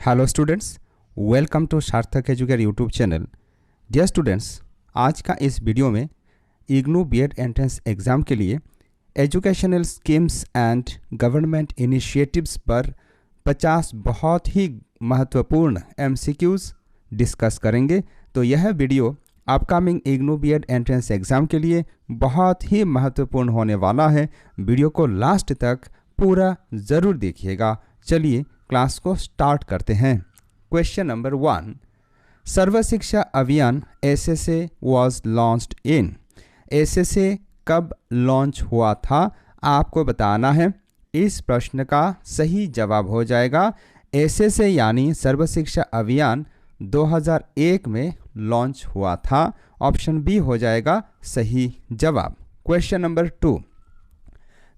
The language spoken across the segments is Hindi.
Hello students, welcome to Sarthak educator YouTube channel. Dear students, आज का इस वीडियो में इग्नू बीएड एंट्रेंस एग्ज़ाम के लिए educational schemes and government initiatives पर 50 बहुत ही महत्वपूर्ण एमसीक्यूज़ डिस्कस करेंगे। तो यह video upcoming IGNOU BEd entrance exam के लिए बहुत ही महत्वपूर्ण होने वाला है। वीडियो को लास्ट तक पूरा ज़रूर देखिएगा। चलिए क्लास को स्टार्ट करते हैं। क्वेश्चन नंबर 1, सर्व शिक्षा अभियान SSA was launched in. SSA कब लॉन्च हुआ था आपको बताना है। इस प्रश्न का सही जवाब हो जाएगा एसएसए यानी सर्व शिक्षा अभियान 2001 में लॉन्च हुआ था। ऑप्शन बी हो जाएगा सही जवाब। Question number 2,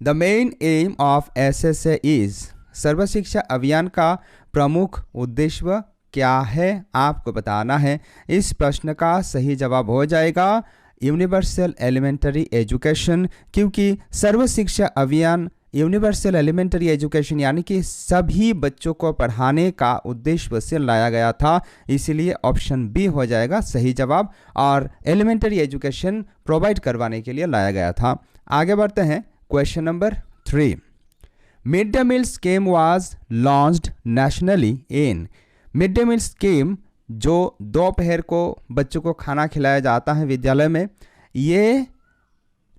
the main aim of SSA is. Sarva Shiksha Abhiyan का प्रमुख उद्देश्य क्या है आपको बताना है। इस प्रश्न का सही जवाब हो जाएगा यूनिवर्सल एलिमेंट्री एजुकेशन, क्योंकि सर्व शिक्षा अभियान यूनिवर्सल एलिमेंट्री एजुकेशन यानी कि सभी बच्चों को पढ़ाने का उद्देश्य से लाया गया था, इसलिए ऑप्शन बी हो जाएगा सही जवाब। और एलिमेंट्री एजुकेशन प्रोवाइड करवाने के लिए लाया गया था। आगे बढ़ते हैं। Question number 3, mid day meal scheme was launched nationally in. Mid day meal scheme जो दोपहर को बच्चों को खाना खिलाया जाता है विद्यालय में, ये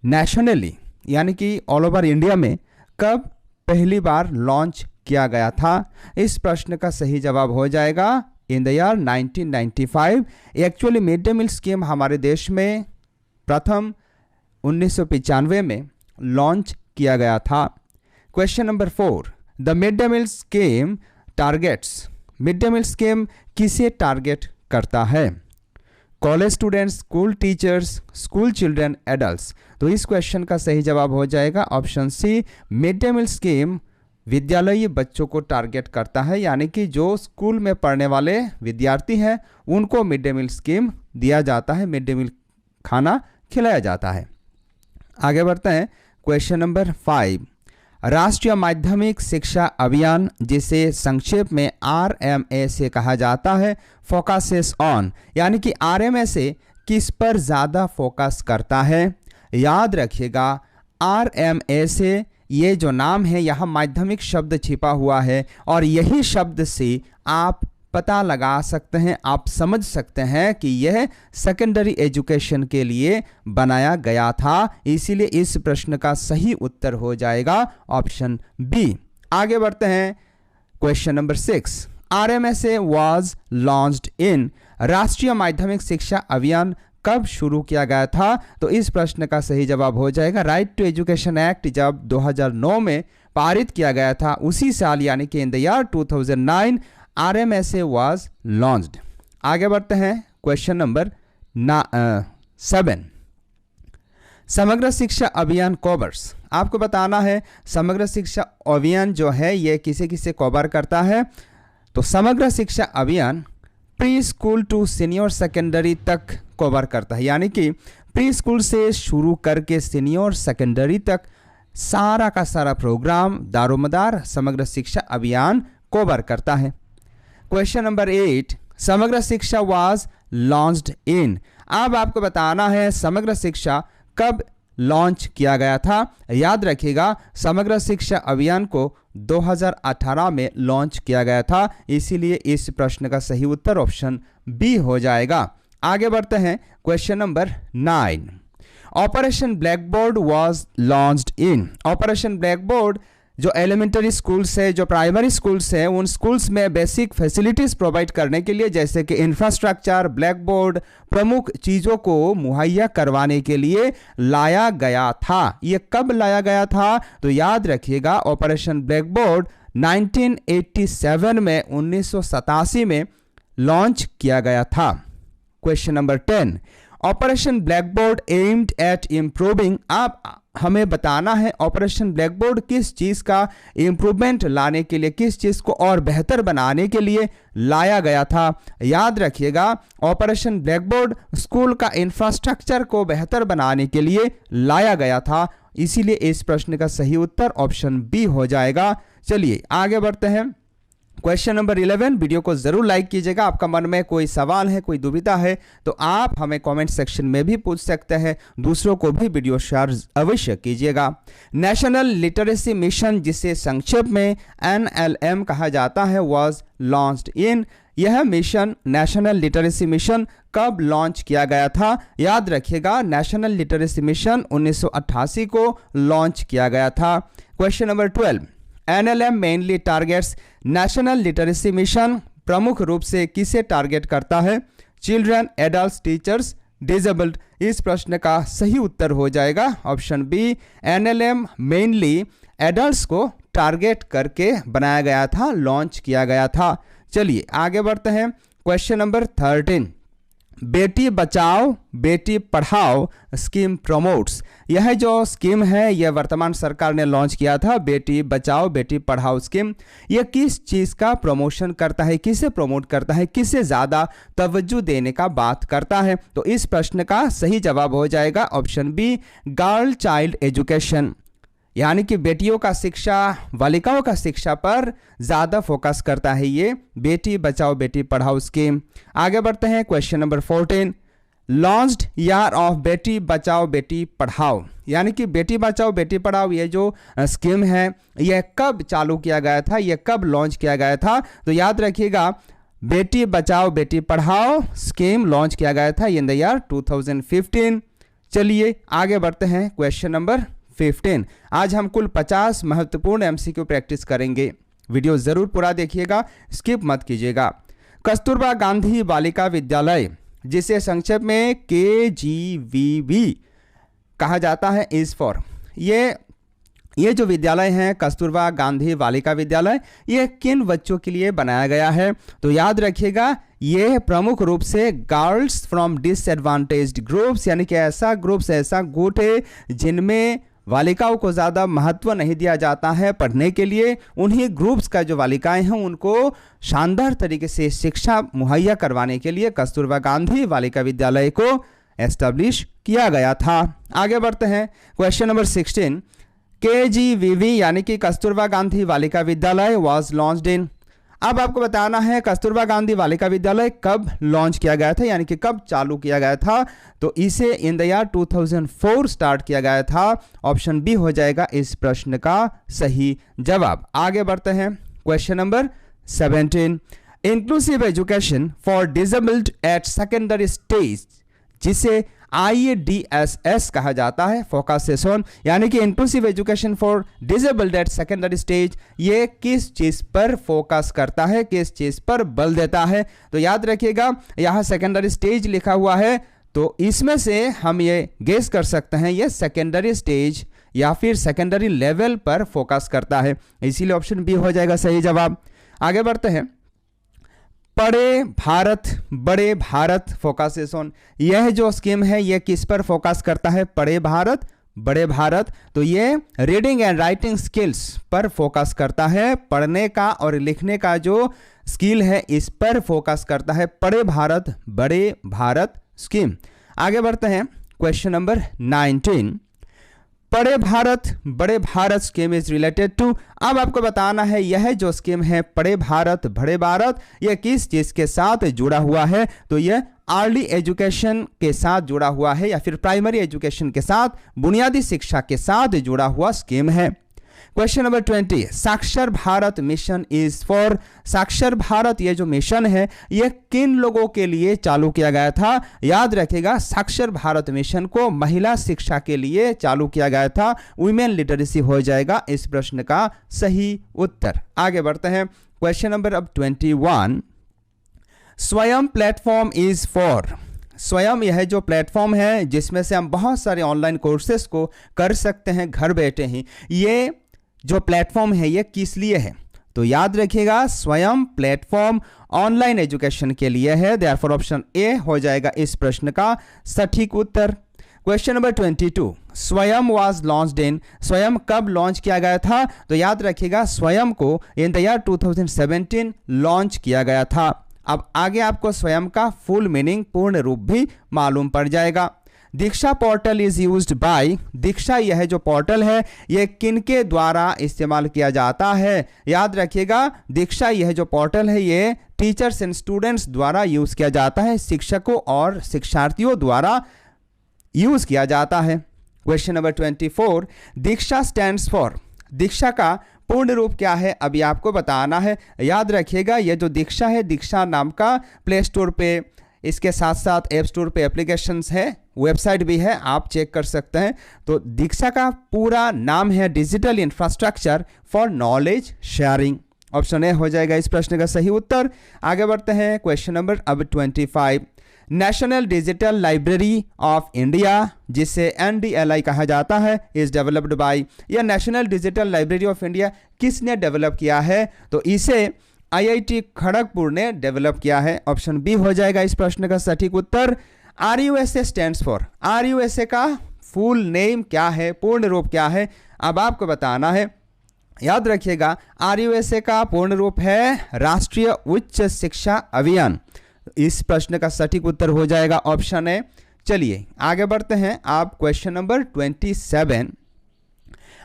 नेशनली यानी कि ऑल ओवर इंडिया में कब पहली बार लॉन्च किया गया था। इस प्रश्न का सही जवाब हो जाएगा in the year 1995। Actually mid day meal scheme हमारे देश में प्रथम 1995 में लॉन्च किया गया था। Question number 4, the mid day meal scheme targets. Mid day meal scheme किसे टारगेट करता है? College students, school teachers, school children, adults. तो इस क्वेश्चन का सही जवाब हो जाएगा option C. Mid day meal scheme विद्यालयी बच्चों को टारगेट करता है, यानी कि जो स्कूल में पढ़ने वाले विद्यार्थी हैं उनको मिड डे मील स्कीम दिया जाता है, मिड डे मील खाना खिलाया जाता है। आगे बढ़ते हैं। क्वेश्चन नंबर 5, राष्ट्रीय माध्यमिक शिक्षा अभियान, जिसे संक्षेप में RMA कहा जाता है, फोकसेस ऑन, यानी कि RMA किस पर ज़्यादा फोकस करता है? याद रखिएगा RMA ये जो नाम है यहाँ माध्यमिक शब्द छिपा हुआ है और यही शब्द से आप पता लगा सकते हैं, आप समझ सकते हैं कि यह सेकेंडरी एजुकेशन के लिए बनाया गया था, इसीलिए इस प्रश्न का सही उत्तर हो जाएगा ऑप्शन बी। आगे बढ़ते हैं। Question number 6, RMA was launched in. राष्ट्रीय माध्यमिक शिक्षा अभियान कब शुरू किया गया था? तो इस प्रश्न का सही जवाब हो जाएगा राइट टू एजुकेशन एक्ट जब 2009 में पारित किया गया था, उसी साल यानी कि इन the year 2009 RMA was launched. आगे बढ़ते हैं। क्वेश्चन नंबर 7, समग्र शिक्षा अभियान कवर्स। आपको बताना है समग्र शिक्षा अभियान जो है ये किसे किसे कवर करता है। तो Samagra Shiksha Abhiyan preschool to senior secondary तक कवर करता है, यानी कि प्री स्कूल से शुरू करके सीनियर सेकेंडरी तक सारा का सारा प्रोग्राम दारोमदार समग्र शिक्षा अभियान कवर करता है। क्वेश्चन नंबर 8, समग्र शिक्षा वाज लॉन्च्ड इन। अब आपको बताना है समग्र शिक्षा कब लॉन्च किया गया था। याद रखिएगा समग्र शिक्षा अभियान को 2018 में लॉन्च किया गया था, इसीलिए इस प्रश्न का सही उत्तर ऑप्शन बी हो जाएगा। आगे बढ़ते हैं। Question number 9, operation black board was launched in. Operation black board जो एलिमेंट्री स्कूल्स है, जो प्राइमरी स्कूल्स हैं, उन स्कूल्स में बेसिक फैसिलिटीज़ प्रोवाइड करने के लिए जैसे कि इंफ्रास्ट्रक्चर, ब्लैक बोर्ड, प्रमुख चीज़ों को मुहैया करवाने के लिए लाया गया था। ये कब लाया गया था? तो याद रखिएगा ऑपरेशन ब्लैक बोर्ड 1987 में 1987 में लॉन्च किया गया था। Question number 10, operation black board aimed at improving. आप हमें बताना है ऑपरेशन ब्लैक बोर्ड किस चीज़ का इम्प्रूवमेंट लाने के लिए, किस चीज़ को और बेहतर बनाने के लिए लाया गया था। याद रखिएगा ऑपरेशन ब्लैक बोर्ड स्कूल का इंफ्रास्ट्रक्चर को बेहतर बनाने के लिए लाया गया था, इसीलिए इस प्रश्न का सही उत्तर ऑप्शन बी हो जाएगा। चलिए आगे बढ़ते हैं। क्वेश्चन नंबर 11, वीडियो को जरूर लाइक कीजिएगा। आपका मन में कोई सवाल है, कोई दुविधा है तो आप हमें कमेंट सेक्शन में भी पूछ सकते हैं। दूसरों को भी वीडियो शेयर अवश्य कीजिएगा। नेशनल लिटरेसी मिशन, जिसे संक्षेप में NLM कहा जाता है, वाज लॉन्च्ड इन। यह मिशन, नेशनल लिटरेसी मिशन, कब लॉन्च किया गया था? याद रखिएगा, नेशनल लिटरेसी मिशन 1988 को लॉन्च किया गया था। Question number 12, NLM mainly targets. National literacy mission प्रमुख रूप से किसे टारगेट करता है? Children, adult, teachers, disabled. इस प्रश्न का सही उत्तर हो जाएगा option B, NLM mainly adults को टारगेट करके बनाया गया था, लॉन्च किया गया था। चलिए आगे बढ़ते हैं। Question number 13, Beti Bachao Beti Padhao scheme promotes. यह जो स्कीम है यह वर्तमान सरकार ने लॉन्च किया था, बेटी बचाओ बेटी पढ़ाओ स्कीम। यह किस चीज़ का प्रमोशन करता है, किसे प्रमोट करता है, किसे ज़्यादा तवज्जो देने का बात करता है? तो इस प्रश्न का सही जवाब हो जाएगा option B, girl child education. यानी कि बेटियों का शिक्षा, बालिकाओं का शिक्षा पर ज़्यादा फोकस करता है ये बेटी बचाओ बेटी पढ़ाओ स्कीम। आगे बढ़ते हैं। Question number 14, launched year of Beti Bachao Beti Padhao. यानी कि बेटी बचाओ बेटी पढ़ाओ ये जो स्कीम है यह कब चालू किया गया था, यह कब लॉन्च किया गया था? तो याद रखिएगा, बेटी बचाओ बेटी पढ़ाओ स्कीम लॉन्च किया गया था इन द ईयर 2015। चलिए आगे बढ़ते हैं। क्वेश्चन नंबर 15, आज हम कुल 50 महत्वपूर्ण MCQ प्रैक्टिस करेंगे। वीडियो जरूर पूरा देखिएगा, स्किप मत कीजिएगा। कस्तूरबा गांधी बालिका विद्यालय, जिसे संक्षेप में KGVB कहा जाता है, इज फॉर। ये जो विद्यालय है कस्तूरबा गांधी बालिका विद्यालय, ये किन बच्चों के लिए बनाया गया है? तो याद रखिएगा, ये प्रमुख रूप से गर्ल्स फ्रॉम डिसएडवांटेज्ड ग्रुप्स, यानी कि ऐसा ग्रुप्स, ऐसा गुट है जिनमें बालिकाओं को ज़्यादा महत्व नहीं दिया जाता है पढ़ने के लिए। उन्हीं ग्रुप्स का जो बालिकाएं हैं उनको शानदार तरीके से शिक्षा मुहैया करवाने के लिए कस्तूरबा गांधी बालिका विद्यालय को एस्टैब्लिश किया गया था। आगे बढ़ते हैं। क्वेश्चन नंबर 16, KGVB यानी कि Kasturba Gandhi Balika Vidyalaya was launched in. अब आपको बताना है कस्तूरबा गांधी बालिका विद्यालय कब लॉन्च किया गया था, यानी कि कब चालू किया गया था? तो इसे इन द ईयर 2004 स्टार्ट किया गया था। ऑप्शन बी हो जाएगा इस प्रश्न का सही जवाब। आगे बढ़ते हैं। Question number 17, inclusive education for disabled at secondary stage, जिसे IDSS कहा जाता है, फोकस ऑन, यानी कि inclusive education for disabled at secondary stage, ये किस चीज़ पर फोकस करता है, किस चीज़ पर बल देता है? तो याद रखिएगा, यहाँ सेकेंडरी स्टेज लिखा हुआ है, तो इसमें से हम ये गेस कर सकते हैं ये सेकेंडरी स्टेज या फिर सेकेंडरी लेवल पर फोकस करता है, इसीलिए ऑप्शन बी हो जाएगा सही जवाब। आगे बढ़ते हैं। पढ़े भारत बड़े भारत फोकसेस ऑन, यह जो स्कीम है यह किस पर फोकस करता है? पढ़े भारत बड़े भारत, तो ये रीडिंग एंड राइटिंग स्किल्स पर फोकस करता है। पढ़ने का और लिखने का जो स्किल है इस पर फोकस करता है पढ़े भारत बड़े भारत स्कीम। आगे बढ़ते हैं। Question number 19, Padhe Bharat Badhe Bharat scheme is related to. अब आपको बताना है यह जो स्कीम है पढ़े भारत बड़े भारत, यह किस चीज के साथ जुड़ा हुआ है? तो यह अर्ली एजुकेशन के साथ जुड़ा हुआ है या फिर प्राइमरी एजुकेशन के साथ, बुनियादी शिक्षा के साथ जुड़ा हुआ स्कीम है। क्वेश्चन नंबर 20, साक्षर भारत मिशन इज फॉर। साक्षर भारत ये जो मिशन है ये किन लोगों के लिए चालू किया गया था? याद रखिएगा, साक्षर भारत मिशन को महिला शिक्षा के लिए चालू किया गया था। वुमेन लिटरेसी हो जाएगा इस प्रश्न का सही उत्तर। आगे बढ़ते हैं। क्वेश्चन नंबर अब 21, स्वयं प्लेटफॉर्म इज फॉर। स्वयं यह जो प्लेटफॉर्म है जिसमें से हम बहुत सारे ऑनलाइन कोर्सेस को कर सकते हैं घर बैठे ही, ये जो प्लेटफॉर्म है ये किस लिए है? तो याद रखिएगा, स्वयं प्लेटफॉर्म ऑनलाइन एजुकेशन के लिए है, देयरफॉर ऑप्शन ए हो जाएगा इस प्रश्न का सटीक उत्तर। क्वेश्चन नंबर 22, स्वयं वाज लॉन्च्ड इन। स्वयं कब लॉन्च किया गया था? तो याद रखिएगा, स्वयं को इन द ईयर 2017 लॉन्च किया गया था। अब आगे आपको स्वयं का फुल मीनिंग पूर्ण रूप भी मालूम पड़ जाएगा। दीक्षा पोर्टल इज यूज्ड बाय, दीक्षा यह जो पोर्टल है यह किनके द्वारा इस्तेमाल किया जाता है? याद रखिएगा, दीक्षा यह जो पोर्टल है ये टीचर्स एंड स्टूडेंट्स द्वारा यूज किया जाता है, शिक्षकों और शिक्षार्थियों द्वारा यूज किया जाता है। Question number 24, Diksha stands for, Diksha का पूर्ण रूप क्या है? अभी आपको बताना है। याद रखिएगा, ये जो दीक्षा है, दीक्षा नाम का प्ले स्टोर पे, इसके साथ साथ ऐप स्टोर पे एप्लीकेशंस है, वेबसाइट भी है, आप चेक कर सकते हैं। तो दीक्षा का पूरा नाम है digital infrastructure for knowledge sharing. Option A हो जाएगा इस प्रश्न का सही उत्तर। आगे बढ़ते हैं क्वेश्चन नंबर अब 25, national digital library of India, जिसे NDLI कहा जाता है, इज डेवलप्ड बाय, यह national digital library of India किसने डेवलप किया है? तो इसे IIT खड़गपुर ने डेवलप किया है। ऑप्शन बी हो जाएगा इस प्रश्न का सटीक उत्तर। RUSA स्टैंड्स फॉर, RUSA का फुल नेम क्या है, पूर्ण रूप क्या है? अब आपको बताना है। याद रखिएगा, RUSA का पूर्ण रूप है राष्ट्रीय उच्च शिक्षा अभियान। इस प्रश्न का सटीक उत्तर हो जाएगा ऑप्शन ए। चलिए आगे बढ़ते हैं। आप question number 27,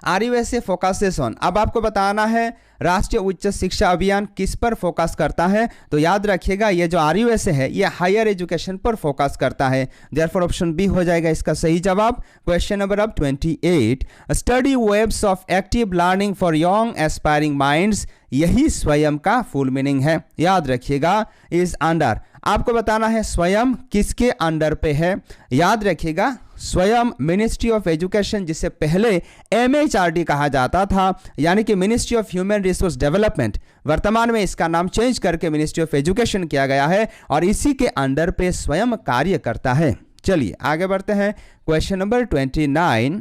RUSA focuses on, अब आपको बताना है राष्ट्रीय उच्च शिक्षा अभियान किस पर फोकस करता है? तो याद रखिएगा, ये जो RUSA है ये हायर एजुकेशन पर फोकस करता है। देयरफॉर ऑप्शन बी हो जाएगा इसका सही जवाब। क्वेश्चन नंबर अब 28, study webs of active learning for young aspiring minds, यही स्वयं का फुल मीनिंग है। याद रखिएगा, इज अंडर, आपको बताना है स्वयं किसके अंडर पे है। याद रखिएगा, स्वयं मिनिस्ट्री ऑफ एजुकेशन, जिसे पहले MHRD कहा जाता था, यानी कि ministry of human resource development, वर्तमान में इसका नाम चेंज करके मिनिस्ट्री ऑफ एजुकेशन किया गया है और इसी के अंडर पे स्वयं कार्य करता है। चलिए आगे बढ़ते हैं। क्वेश्चन नंबर 29,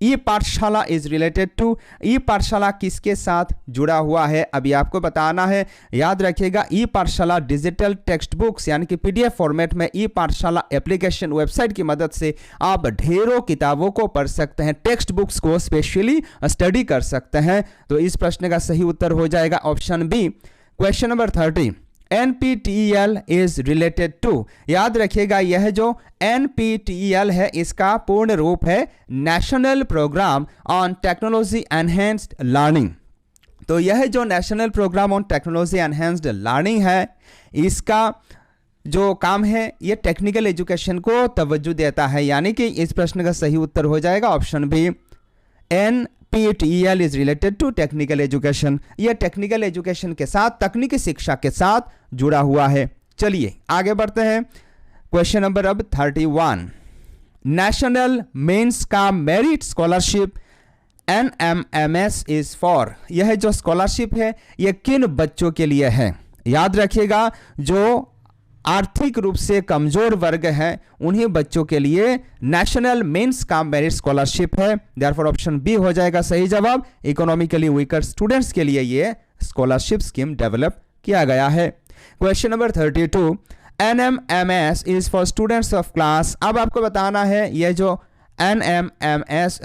ई पाठशाला इज रिलेटेड टू, ई पाठशाला किसके साथ जुड़ा हुआ है? अभी आपको बताना है। याद रखिएगा, ई पाठशाला डिजिटल टेक्स्ट बुक्स यानी कि PDF फॉर्मेट में ई पाठशाला एप्लीकेशन वेबसाइट की मदद से आप ढेरों किताबों को पढ़ सकते हैं, टेक्स्ट बुक्स को स्पेशली स्टडी कर सकते हैं। तो इस प्रश्न का सही उत्तर हो जाएगा option B. Question number 30, NPTEL is related to, याद रखिएगा यह जो NPTEL है इसका पूर्ण रूप है national programme on technology enhanced learning. तो यह जो national programme on technology enhanced learning है, इसका जो काम है ये टेक्निकल एजुकेशन को तवज्जो देता है, यानी कि इस प्रश्न का सही उत्तर हो जाएगा option B. NPTEL is related to technical education, यह टेक्निकल एजुकेशन के साथ, तकनीकी शिक्षा के साथ जुड़ा हुआ है। चलिए आगे बढ़ते हैं। क्वेश्चन नंबर अब 31, नेशनल मेंस का merit scholarship NMMS is for, यह जो स्कॉलरशिप है यह किन बच्चों के लिए है? याद रखिएगा, जो आर्थिक रूप से कमजोर वर्ग है उन्हीं बच्चों के लिए नेशनल मेंस का मेरिट स्कॉलरशिप है। देयरफॉर ऑप्शन बी हो जाएगा सही जवाब। इकोनॉमिकली वीकर स्टूडेंट्स के लिए ये स्कॉलरशिप स्कीम डेवलप किया गया है। Question number 32, NMMS is for students of class, अब आपको बताना है यह जो NMMS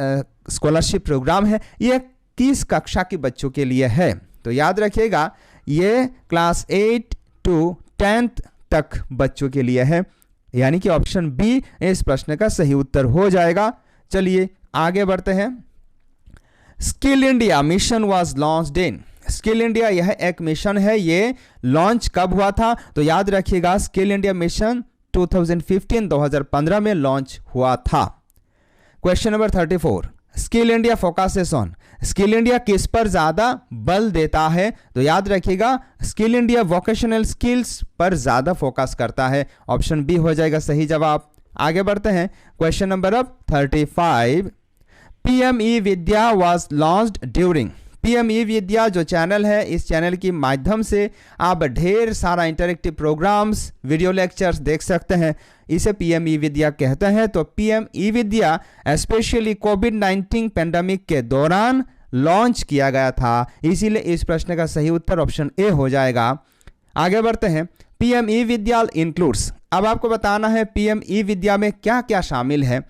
स्कॉलरशिप प्रोग्राम है ये किस कक्षा के बच्चों के लिए है? तो याद रखिएगा, ये क्लास 8 to 10th तक बच्चों के लिए है, यानी कि ऑप्शन बी इस प्रश्न का सही उत्तर हो जाएगा। चलिए आगे बढ़ते हैं। Skill India mission was launched in, skill India यह एक मिशन है, ये लॉन्च कब हुआ था? तो याद रखिएगा, स्किल इंडिया मिशन 2015 में लॉन्च हुआ था। Question number 34, skill India focuses on, skill India किस पर ज्यादा बल देता है? तो याद रखिएगा, स्किल इंडिया वोकेशनल स्किल्स पर ज्यादा फोकस करता है। ऑप्शन बी हो जाएगा सही जवाब। आगे बढ़ते हैं। क्वेश्चन नंबर अब 35, PME Vidya was launched during, PME विद्या जो चैनल है, इस चैनल की माध्यम से आप ढेर सारा इंटरेक्टिव प्रोग्राम्स, वीडियो लेक्चर्स देख सकते हैं, इसे PME विद्या कहते हैं। तो PME विद्या स्पेशली कोविड-19 पेंडेमिक के दौरान लॉन्च किया गया था, इसीलिए इस प्रश्न का सही उत्तर ऑप्शन ए हो जाएगा। आगे बढ़ते हैं। PME विद्या इंक्लूड्स, अब आपको बताना है PME विद्या में क्या क्या शामिल है।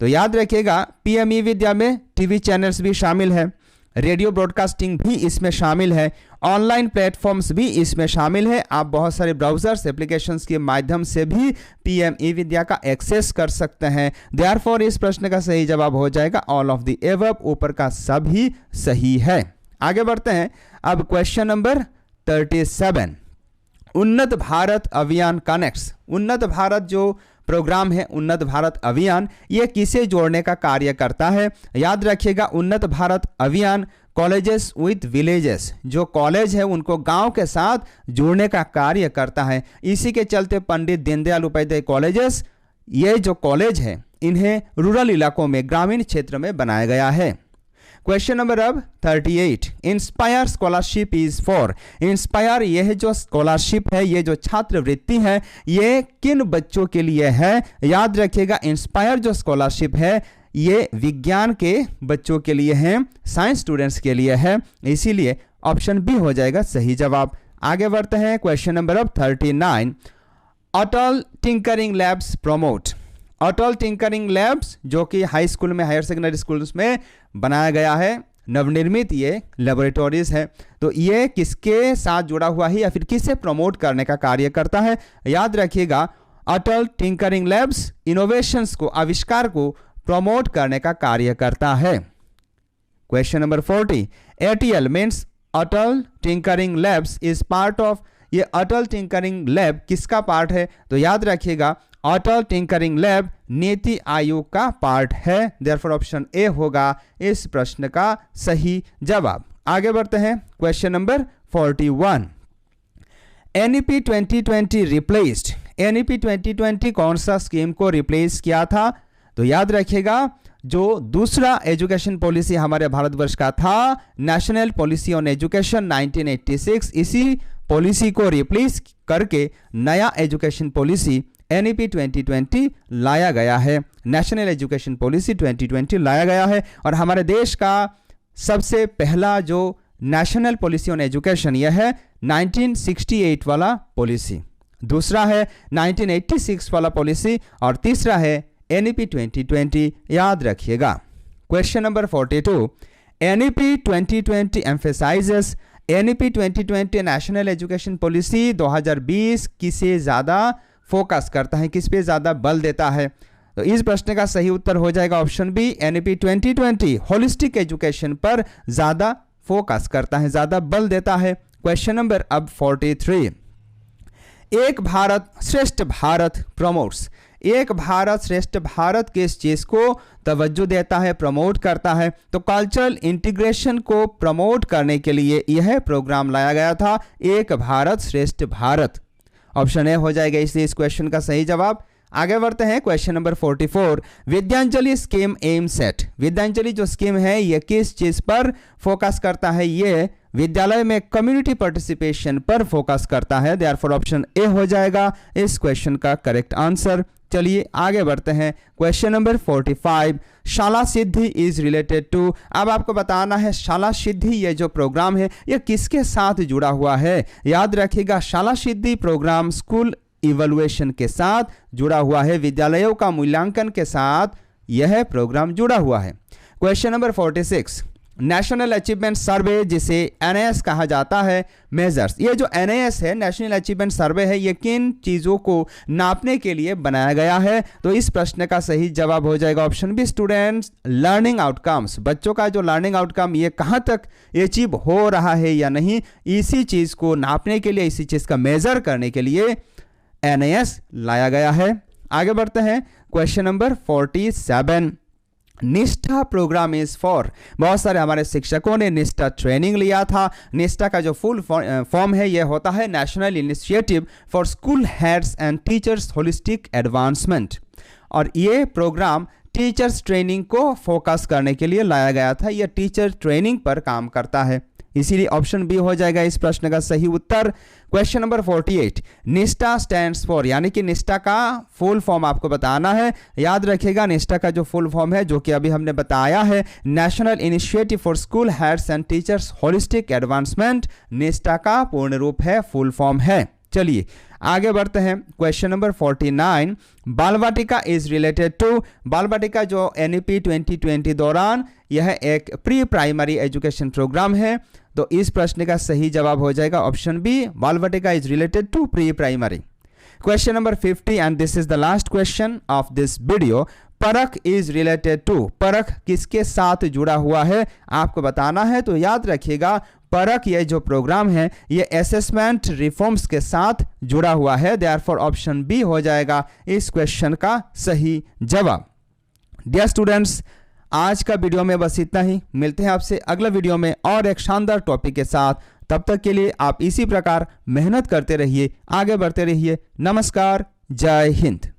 तो याद रखिएगा, PME विद्या में TV चैनल्स भी शामिल है, रेडियो ब्रॉडकास्टिंग भी इसमें शामिल है, ऑनलाइन प्लेटफॉर्म्स भी इसमें शामिल है। आप बहुत सारे ब्राउजर्स एप्लीकेशंस के माध्यम से भी पीएम ई विद्या का एक्सेस कर सकते हैं। देयरफॉर इस प्रश्न का सही जवाब हो जाएगा ऑल ऑफ द एबव, ऊपर का सभी सही है। आगे बढ़ते हैं। अब क्वेश्चन नंबर 37, उन्नत भारत अभियान कनेक्ट्स। उन्नत भारत जो प्रोग्राम है, उन्नत भारत अभियान, ये किसे जोड़ने का कार्य करता है? याद रखिएगा, उन्नत भारत अभियान कॉलेजेस विथ विलेजेस, जो कॉलेज है उनको गांव के साथ जोड़ने का कार्य करता है। इसी के चलते पंडित दीनदयाल उपाध्याय कॉलेजेस, ये जो कॉलेज है इन्हें रूरल इलाकों में, ग्रामीण क्षेत्र में बनाया गया है। क्वेश्चन नंबर अब 38, inspire scholarship is for. Inspire यह जो स्कॉलरशिप है, ये जो छात्रवृत्ति है, ये किन बच्चों के लिए है? याद रखिएगा, इंस्पायर जो स्कॉलरशिप है ये विज्ञान के बच्चों के लिए है, साइंस स्टूडेंट्स के लिए है, इसीलिए ऑप्शन बी हो जाएगा सही जवाब। आगे बढ़ते हैं। क्वेश्चन नंबर अब 39, अटल टिंकरिंग लैब्स प्रमोट। अटल टिंकरिंग लैब्स जो कि हाई स्कूल में, हायर सेकेंडरी स्कूल्स में बनाया गया है, नवनिर्मित ये लेबोरेटरीज है, तो ये किसके साथ जुड़ा हुआ है या फिर किसे प्रमोट करने का कार्य करता है? याद रखिएगा, अटल टिंकरिंग लैब्स इनोवेशंस को, आविष्कार को प्रमोट करने का कार्य करता है। Question number 40, ATL means Atal tinkering labs is part of. ये अटल टिंकरिंग लैब किसका पार्ट है? तो याद रखिएगा, अटल टिंकरिंग लैब नीति आयोग का पार्ट है। देयरफॉर ऑप्शन ए होगा इस प्रश्न का सही जवाब। आगे बढ़ते हैं। Question number 41, NEP 2020 replaced. NEP 2020 कौन सा स्कीम को रिप्लेस किया था? तो याद रखिएगा, जो दूसरा एजुकेशन पॉलिसी हमारे भारतवर्ष का था, नेशनल पॉलिसी ऑन एजुकेशन 1986, इसी पॉलिसी को रिप्लेस करके नया एजुकेशन पॉलिसी NEP 2020 लाया गया है। नेशनल एजुकेशन पॉलिसी 2020 लाया गया है और हमारे देश का सबसे पहला जो नेशनल पॉलिसी ऑन एजुकेशन यह है 1968 वाला पॉलिसी, दूसरा है 1986 वाला पॉलिसी और तीसरा है NEP 2020। याद रखिएगा। Question number 42, NEP 2020 emphasises. NEP 2020 national education policy 2020 किसे ज़्यादा फोकस करता है, किस पे ज़्यादा बल देता है? तो इस प्रश्न का सही उत्तर हो जाएगा option B, NEP 2020 holistic education पर ज़्यादा फोकस करता है, ज़्यादा बल देता है। क्वेश्चन नंबर अब 43, एक भारत श्रेष्ठ भारत प्रमोट्स। एक भारत श्रेष्ठ भारत किस चीज़ को तवज्जो देता है, प्रमोट करता है? तो कल्चरल इंटीग्रेशन को प्रमोट करने के लिए यह प्रोग्राम लाया गया था, एक भारत श्रेष्ठ भारत। ऑप्शन ए हो जाएगा इसलिए इस क्वेश्चन का सही जवाब। आगे बढ़ते हैं। Question number 44, Vidyanjali scheme aims at. Vidyanjali जो स्कीम है ये किस चीज पर फोकस करता है? ये विद्यालय में कम्युनिटी पार्टिसिपेशन पर फोकस करता है। देयरफॉर ऑप्शन ए हो जाएगा इस क्वेश्चन का करेक्ट आंसर। चलिए आगे बढ़ते हैं। क्वेश्चन नंबर 45, शाला सिद्धि इज रिलेटेड टू। अब आपको बताना है शाला सिद्धि ये जो प्रोग्राम है ये किसके साथ जुड़ा हुआ है? याद रखिएगा, शाला सिद्धि प्रोग्राम स्कूल इवैल्यूएशन के साथ जुड़ा हुआ है, विद्यालयों का मूल्यांकन के साथ यह प्रोग्राम जुड़ा हुआ है। क्वेश्चन नंबर 46, नेशनल अचीवमेंट सर्वे जिसे NAS कहा जाता है, मेजर्स। ये जो NAS है, नेशनल अचीवमेंट सर्वे है, ये किन चीज़ों को नापने के लिए बनाया गया है? तो इस प्रश्न का सही जवाब हो जाएगा option B, students learning outcomes. बच्चों का जो लर्निंग आउटकम ये कहाँ तक अचीव हो रहा है या नहीं, इसी चीज़ को नापने के लिए, इसी चीज़ का मेजर करने के लिए NAS लाया गया है। आगे बढ़ते हैं। क्वेश्चन नंबर 47, निष्ठा प्रोग्राम इज फॉर। बहुत सारे हमारे शिक्षकों ने निष्ठा ट्रेनिंग लिया था। निष्ठा का जो फुल फॉर्म है यह होता है national initiative for school heads and teachers holistic advancement, और ये प्रोग्राम टीचर्स ट्रेनिंग को फोकस करने के लिए लाया गया था। यह टीचर ट्रेनिंग पर काम करता है, इसीलिए ऑप्शन बी हो जाएगा इस प्रश्न का सही उत्तर। क्वेश्चन नंबर 48, निष्ठा स्टैंड्स फॉर, यानी कि निष्ठा का फुल फॉर्म आपको बताना है। याद रखिएगा, निष्ठा का जो फुल फॉर्म है जो कि अभी हमने बताया है, national initiative for school heads and teachers holistic advancement, निष्ठा का पूर्ण रूप है, फुल फॉर्म है। चलिए आगे बढ़ते हैं। क्वेश्चन नंबर 49, बाल वाटिका इज रिलेटेड टू, बाल वाटिका जो NEP 2020 दौरान यह एक प्री प्राइमरी एजुकेशन प्रोग्राम है। तो इस प्रश्न का सही जवाब हो जाएगा option B, Bal Vatika is related to pre primary. Question number 50 and this is the last question of this video, Parakh is related to, Parakh किसके साथ जुड़ा हुआ है आपको बताना है। तो याद रखिएगा परख ये जो प्रोग्राम है ये असेसमेंट रिफॉर्म्स के साथ जुड़ा हुआ है। देयरफॉर ऑप्शन बी हो जाएगा इस क्वेश्चन का सही जवाब। डियर स्टूडेंट्स, आज का वीडियो में बस इतना ही। मिलते हैं आपसे अगला वीडियो में और एक शानदार टॉपिक के साथ। तब तक के लिए आप इसी प्रकार मेहनत करते रहिए, आगे बढ़ते रहिए। नमस्कार, जय हिंद।